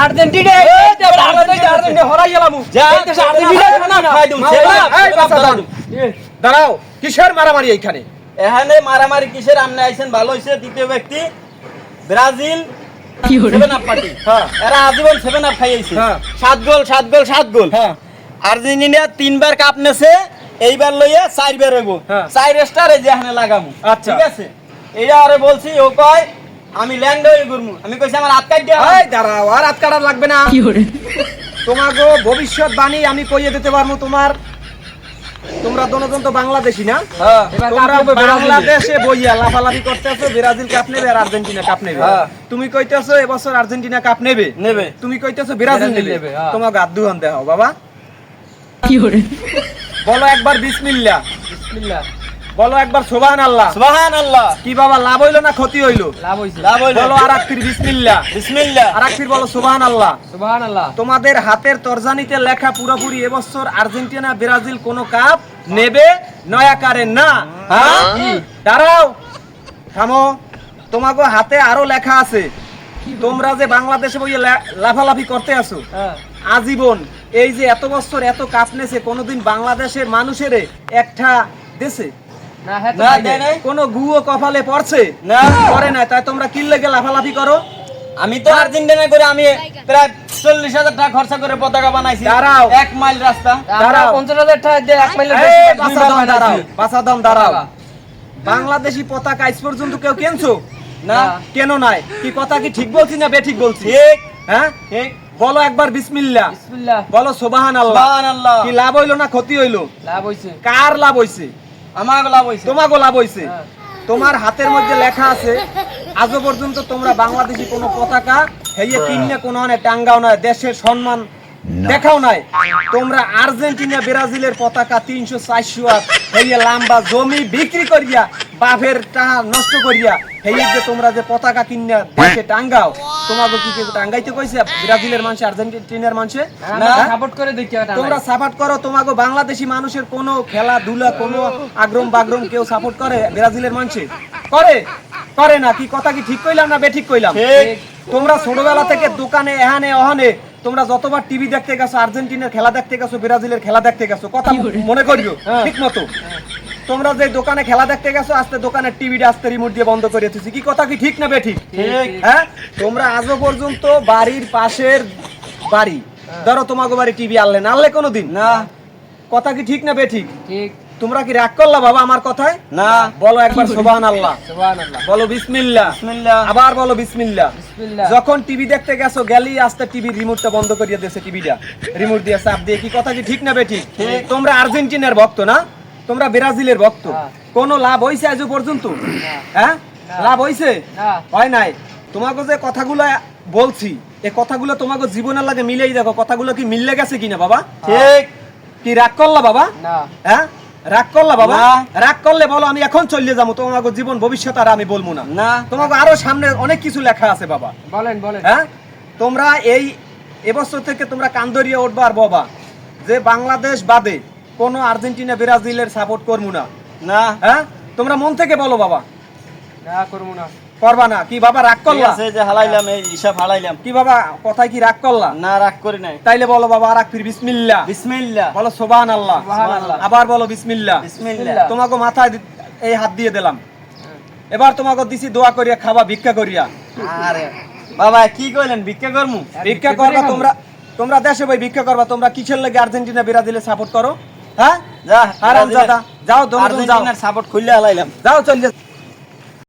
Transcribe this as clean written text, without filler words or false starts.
Argentina Argentina হরাই গেলাম দাঁড়াও, কিসের মারামারি এইখানে? এখানে মারামারি কিসের? আমনে আইছেন ভালো হইছে। দ্বিতীয় ব্যক্তি ব্রাজিল 7 আপ পার্টি, হ্যাঁ এরা আজীবন 7 আপ খাইছে। হ্যাঁ। 7 গোল 7 গোল 7 গোল। হ্যাঁ আর্জেন্টিনা 3 বার কাপ নেছে, এইবার লইয়া 4 বার হইব। হ্যাঁ। 4 স্টারে যে এখানে লাগামু। আচ্ছা। ঠিক আছে, এইটা আরে বলছি, ও কয় আমি ল্যান্ড হয়ে ঘুরমু। আমি কইছি আমার হাত কাট দিয়া। এই দাঁড়াও, আর হাত কাটা লাগবে না। তোমাকে ভবিষ্যৎবাণী আমি কইয়ে দিতে পারবো। তোমরা দুজন তো বাংলাদেশী না? হ্যাঁ। তোমরা বাংলাদেশে বইয়া লাফালাফি করতেছো, ব্রাজিল কাপ নেবে আর আর্জেন্টিনা কাপ নেবে। হ্যাঁ। তুমি কইতেছো এবছর আর্জেন্টিনা কাপ নেবে, নেবে। তুমি কইতেছো ব্রাজিল নেবে। নেবে, হ্যাঁ। তোমাকে হাত দুহান দেখাও বাবা। বলো একবার বিসমিল্লাহ, বিসমিল্লাহ, বলো একবার সুবহানাল্লাহ। সুবহানাল্লাহ। কি বাবা, লাভ হইলো না ক্ষতি হইলো? লাভ হইছে। লাভ হইলো। বলো আর একবার বিসমিল্লাহ, বিসমিল্লাহ। আর একবার বলো সুবহানাল্লাহ। সুবহানাল্লাহ। তোমাদের হাতের তরজানিতে লেখা পুরোপুরি এবছর আর্জেন্টিনা ব্রাজিল কোনো কাপ নেবে নয়াকারে না। হ্যাঁ, দাঁড়াও, থামো। তোমাকে হাতে আরো লেখা আছে। তোমরা যে বাংলাদেশে বইয়ে লাফালাফি করতে আছো হ্যাঁ। আজীবন, এই যে এত বছর এত কাপ নেছে, কোনোদিন বাংলাদেশের মানুষের একটা দেশে না হ্যাঁ তো না, ভাই দেয় নাই। কোনো গুও কপালে পড়ছে না। করে না, তাই তোমরা কি লেগে লাফালাফি করো? আমি তো আর্জেন্টিনা করে আমি প্রায় 40,000 টাকা খরচা করে পতাকা বানাইছি। দাঁড়াও। 1 মাইল রাস্তা। দাঁড়াও, 50,000 টাকা দিয়ে 1 মাইলের এই, বেশি বাঁচা দাও, দাঁড়াও, বাঁচা দাও, দাঁড়াও। বাংলাদেশি পতাকা আজ পর্যন্ত কেউ কেনছো না? না। কেন নাই? কি কথা কি ঠিক বলছি না বেঠিক বলছি? ঠিক হ্যাঁ, ঠিক। বলো একবার বিসমিল্লাহ, বিসমিল্লাহ। বলো সুবহানাল্লাহ। সুবহানাল্লাহ। কি লাভ হইলো না ক্ষতি হইলো? লাভ হইছে। কার লাভ হইছে? আমার লাভ হইছে। তোমাকে লাভ হইছে। হ্যাঁ। তোমার হাতের মধ্যে লেখা আছে আজও পর্যন্ত তোমরা বাংলাদেশি কোনো পতাকা হেয়ে কিনে কোনো টাঙ্গাও নাই, দেশের সম্মান দেখাও নাই। তোমরা আর্জেন্টিনা ব্রাজিলের পতাকা 300-400 আর হেয়ে লম্বা জমি বিক্রি করিয়া বাপের টাকা নষ্ট করিয়া হেয়ে যে তোমরা যে পতাকা কিনে দেশে টাঙ্গাও, তোমাকে কি কেউ টাঙ্গাইতে কইছে ব্রাজিলের মানুষ আর্জেন্টিনার মানুষে? আমরা সাপোর্ট করে দেখি এটা। তোমরা সাপোর্ট করো। তোমাকে বাংলাদেশি মানুষের কোনো খেলাধুলা কোনো আগ্রম বাগ্রম কেউ সাপোর্ট করে ব্রাজিলের মানুষে? করে? করে না। কি কথা কি ঠিক কইলাম না বেঠিক কইলাম? ঠিক। তোমরা ছোটবেলা থেকে দোকানে এহানে অহানে তোমরা যতবার টিভি দেখতে গেছো, আর্জেন্টিনার খেলা দেখতে গেছো, ব্রাজিলের খেলা দেখতে গেছো, কথা মনে করিও ঠিক মতো। তোমরা যে দোকানে খেলা দেখতে গেছো, আস্তে দোকানের টিভিটা আস্তে রিমোট দিয়ে বন্ধ করে দিয়েছি। কি কথা কি ঠিক না বেঠিক? ঠিক। হ্যাঁ, তোমরা আজও পর্যন্ত বাড়ির পাশের বাড়ি, ধরো তোমাকে বাড়ি টিভি আনলে কোনোদিন না। কথা কি ঠিক না বেঠিক? ঠিক। তোমরা কি রাগ করলা বাবা আমার কথায়? না। বলো একবার সুবহানাল্লাহ, সুবহানাল্লাহ। বলো বিসমিল্লাহ, বিসমিল্লাহ। আবার বলো বিসমিল্লাহ। বিসমিল্লাহ। যখন টিভি দেখতে গেছো গেলি আস্তে টিভির রিমোটটা বন্ধ করিয়ে দিয়েছে, টিভিটা রিমোট দিয়ে চাপ দিয়ে। কি কথা কি ঠিক না বেঠিক? ঠিক। তোমরা আর্জেন্টিনার ভক্ত না, তোমরা ব্রাজিলের ভক্ত। হ্যাঁ। কোনো লাভ হইছে আজও পর্যন্ত? হ্যাঁ, লাভ হইছে? না। হয় নাই। তোমাকে যে কথাগুলো বলছি, এই কথাগুলো তোমাকে জীবনের লাগে মিলেই দেখো, কথাগুলো কি মিললে গেছে কিনা বাবা? ঠিক। কি রাগ করলা বাবা? না। হ্যাঁ, রাগ করলা বাবা? না। রাগ করলে বলো আমি এখন চলে যাবো, তোমাকে জীবন ভবিষ্যৎ আর আমি বলবো না। না। তোমাকে আরো সামনে অনেক কিছু লেখা আছে বাবা। বলেন বলেন। হ্যাঁ, তোমরা এই এবছর থেকে তোমরা কান্দরিয়া উঠবা আর বাবা যে বাংলাদেশ বাদে কোনো আর্জেন্টিনা ব্রাজিলের সাপোর্ট করবো না। না। হ্যাঁ, তোমরা মন থেকে বলো বাবা। না করবো না। করবা না? কি বাবা রাগ ঠিক করলা? আছে, যে হালাইলাম, এই হিসাব হালাইলাম। কি বাবা কথায় কি রাগ করলা? না, রাগ করি নাই। তাইলে বলো বাবা আর ফির বিসমিল্লাহ, বিসমিল্লাহ। বলো সুবহানাল্লাহ, সুবহানাল্লাহ। আবার বলো বিসমিল্লাহ। বিসমিল্লাহ। তোমাকে মাথায় এই হাত দিয়ে দিলাম। এবার তোমাকে দিছি দোয়া করিয়া খাবা, ভিক্ষা করিয়া। আরে বাবা কি কইলেন, ভিক্ষা করমু? ভিক্ষা করবা তোমরা, তোমরা দেশে ভাই ভিক্ষা করবা। তোমরা কিসের লাগে আর্জেন্টিনা ব্রাজিলে সাপোর্ট করো? হ্যাঁ, যা আরাম জাদা, যাও তোমরা যাও, আর্জেন্টিনার সাপোর্ট খুললে হালাইলাম। যাও চল যা।